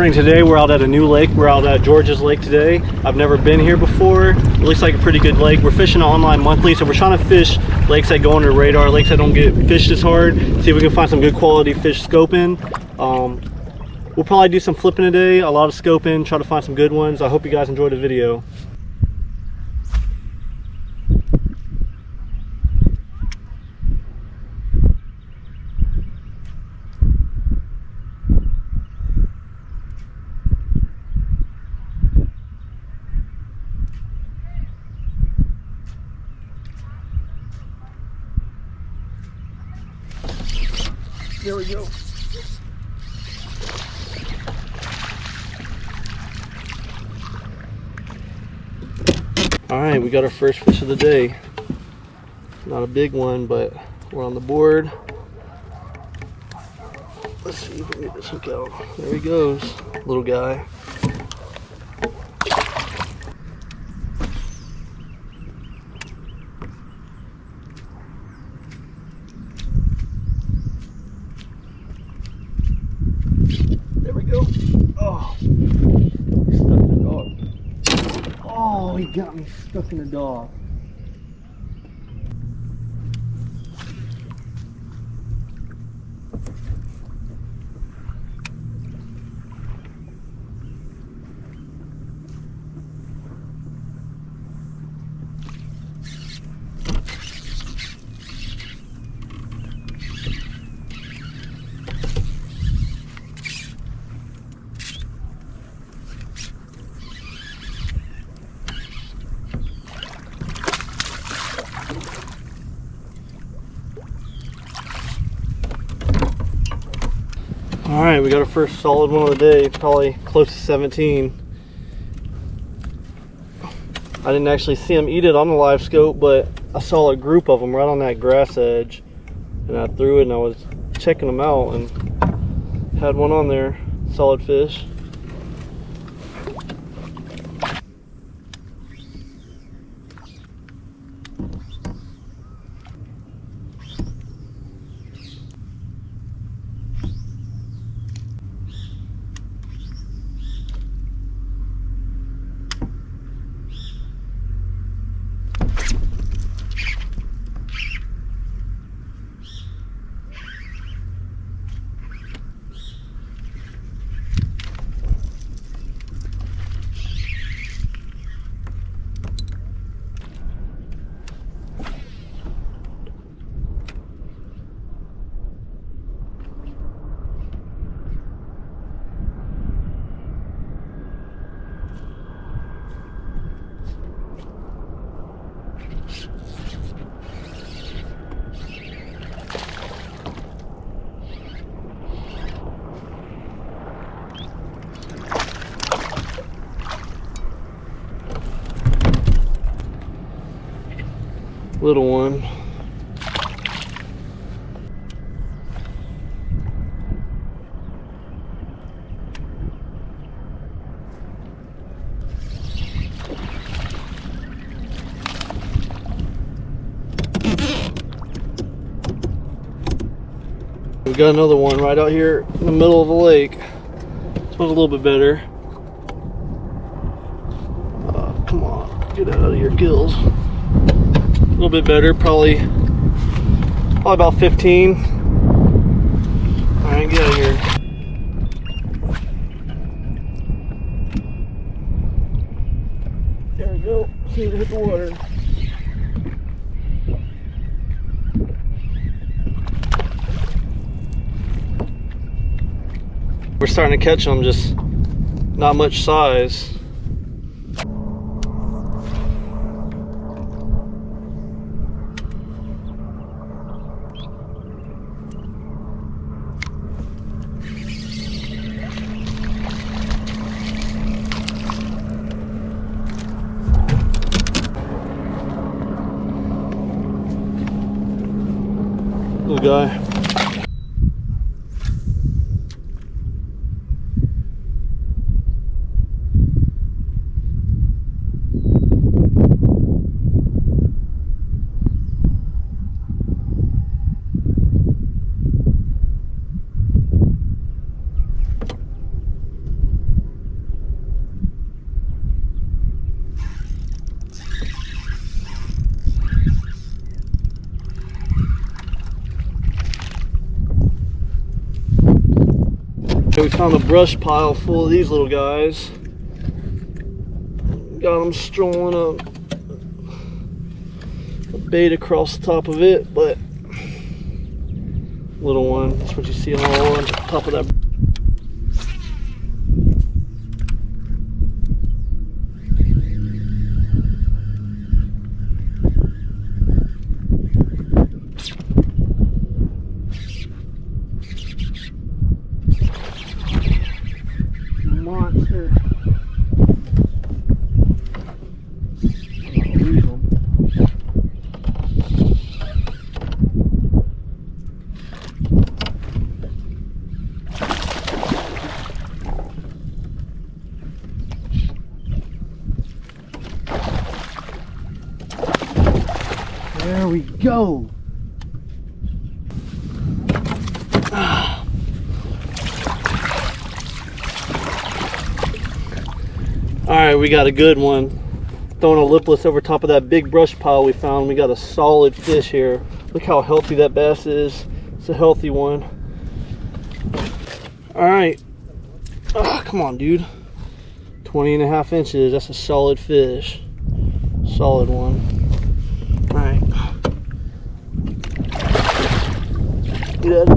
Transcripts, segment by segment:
morning. Today we're out at a new lake. We're out at George's Lake today. I've never been here before. It looks like a pretty good lake. We're fishing online monthly, so we're trying to fish lakes that go under radar, lakes that don't get fished as hard, see if we can find some good quality fish scoping. We'll probably do some flipping today, a lot of scoping, try to find some good ones. I hope you guys enjoyed the video. There we go. All right, we got our first fish of the day. Not a big one, but we're on the board. Let's see if we can get this hook out. There he goes, little guy. There we go. Oh, stuck in the dog. Oh, he got me stuck in the dog. All right, we got our first solid one of the day, probably close to 17. I didn't actually see him eat it on the live scope, but I saw a group of them right on that grass edge, and I threw it and I was checking them out and had one on there, solid fish. Little one. We got another one right out here in the middle of the lake. This one's a little bit better. Come on, get out of your gills. A little bit better, probably about 15. All right, get out of here. There we go. See if it hit the water. We're starting to catch them, just not much size. Little guy. we found a brush pile full of these little guys. Got them strolling a bait across the top of it, but little one. That's what you see all on top of that. Monster. There we go. Alright, we got a good one. Throwing a lipless over top of that big brush pile we found. We got a solid fish here. Look how healthy that bass is. It's a healthy one. Alright. Come on, dude. 20.5 inches. That's a solid fish. Solid one. Alright. Good.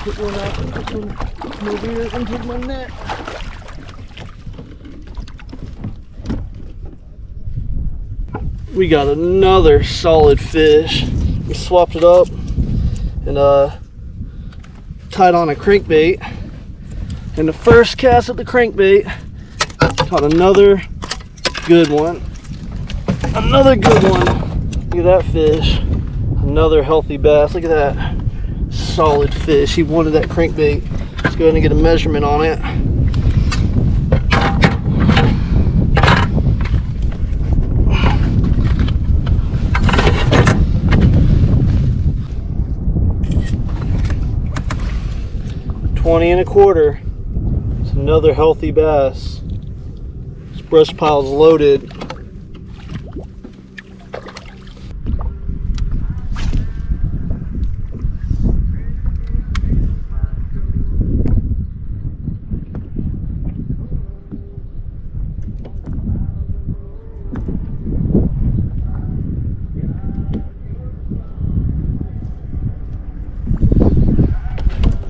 Put one out and put some move here into my net. We got another solid fish. We swapped it up and tied on a crankbait. And the first cast of the crankbait caught another good one. Another good one. Look at that fish. Another healthy bass. Look at that. Solid fish. He wanted that crankbait. Let's go ahead and get a measurement on it. $20.25. It's another healthy bass. This brush pile's loaded.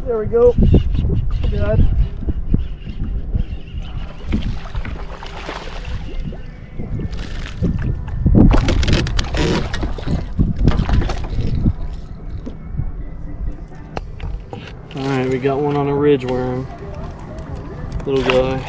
There we go. Good. Alright, we got one on a ridge worm. Little guy.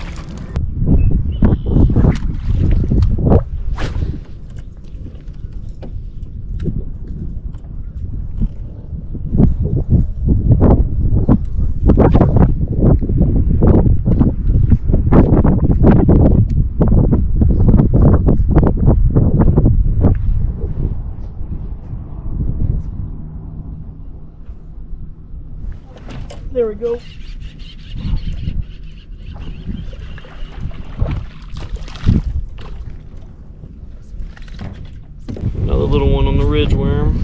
There we go. Another little one on the ridge worm.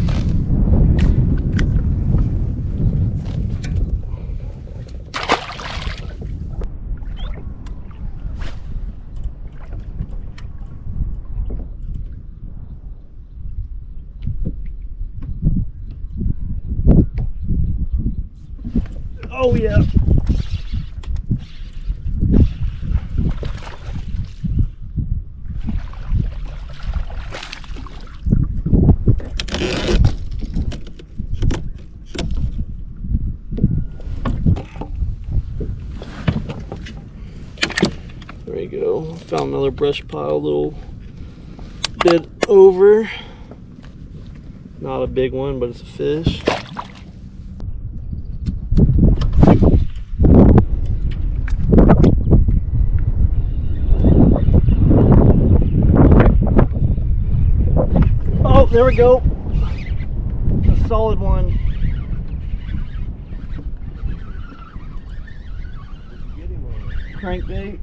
Oh yeah. There we go. Found another brush pile, a little bit over. Not a big one, but it's a fish. Oh, there we go. A solid one. Crankbait.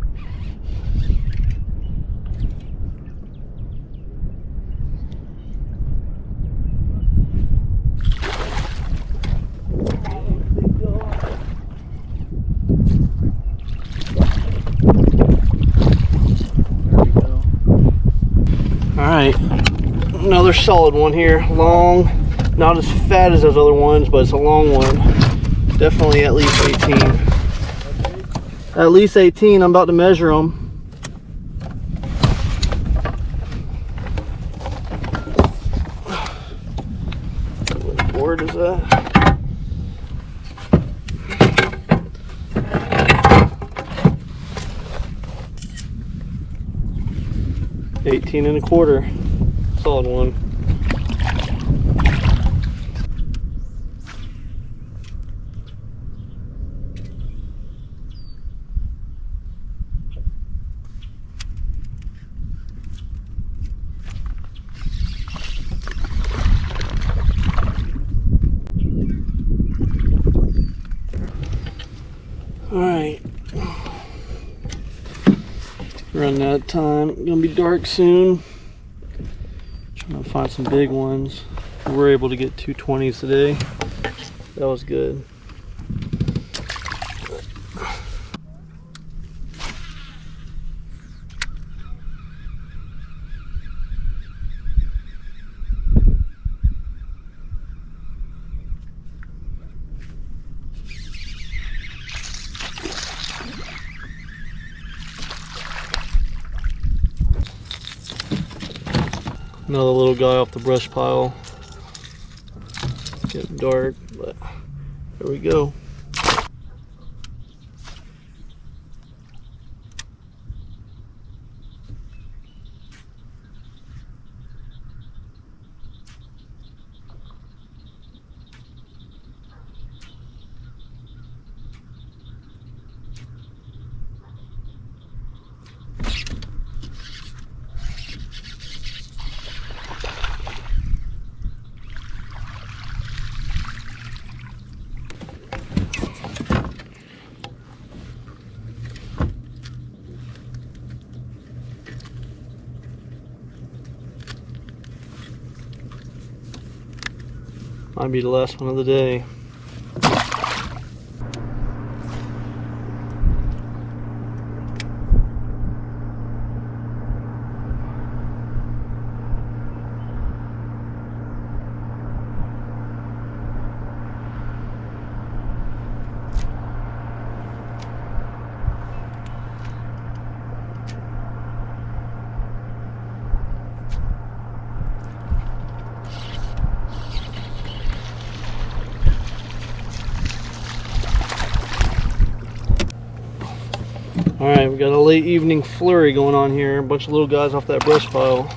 Alright, another solid one here. Long, not as fat as those other ones, but it's a long one. Definitely at least 18. At least 18, I'm about to measure them. What board is that? 18 and a quarter, solid one. All right. Running out of time. Gonna be dark soon. Trying to find some big ones. We were able to get 220s today. That was good. Another little guy off the brush pile. It's getting dark, but there we go. Might be the last one of the day. Alright, we got a late evening flurry going on here. A bunch of little guys off that brush pile.